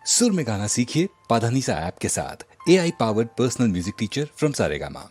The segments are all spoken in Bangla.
सुर में गाना सीखिए पाधानीसा ऐप के साथ। AI powered personal music teacher from Saregama.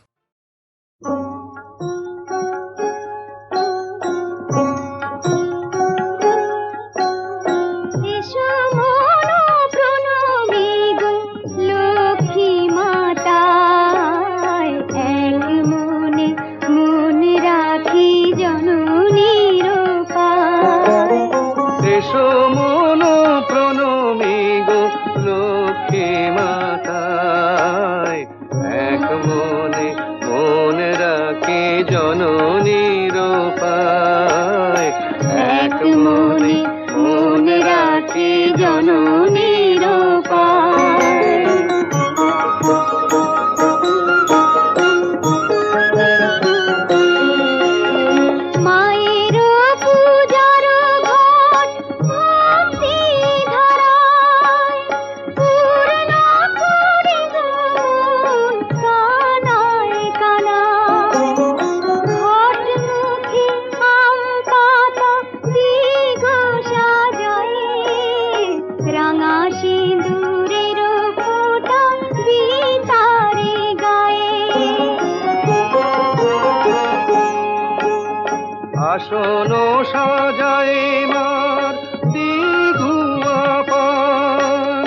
আসনো সাজায় মার দিঘুয়া পান,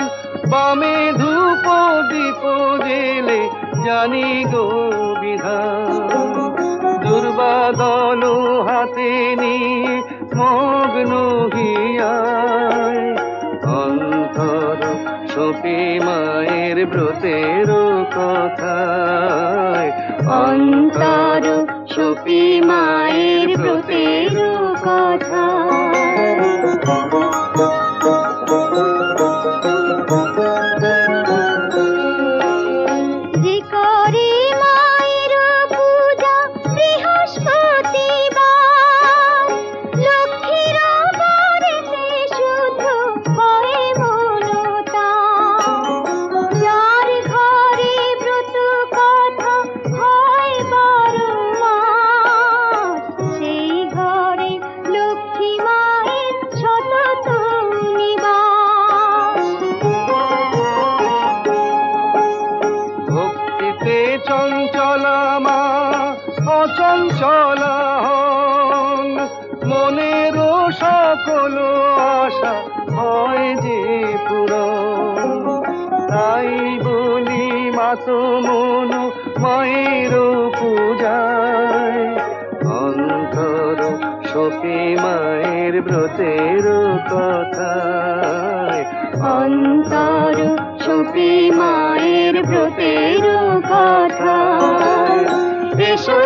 বামে ধূপ দীপ জেলে জানি গো বিধান। দুর্বাদল হাতে নিয়ে মগ্ন হিয়ায়, অন্তর সপি মায়ের ব্রতের কথায়, অন্তর সপি মায়ের ব্রতের কথা। চঞ্চলা মা অচঞ্চলা হন, মনের সকল আশা হয় যে পূরণ। তাই বলি মাতো মন মায়ের পূজায়, অন্তর সপি মায়ের ব্রতের কথায়, অন্তর সপি মায়ের ব্রতের কথা। এসো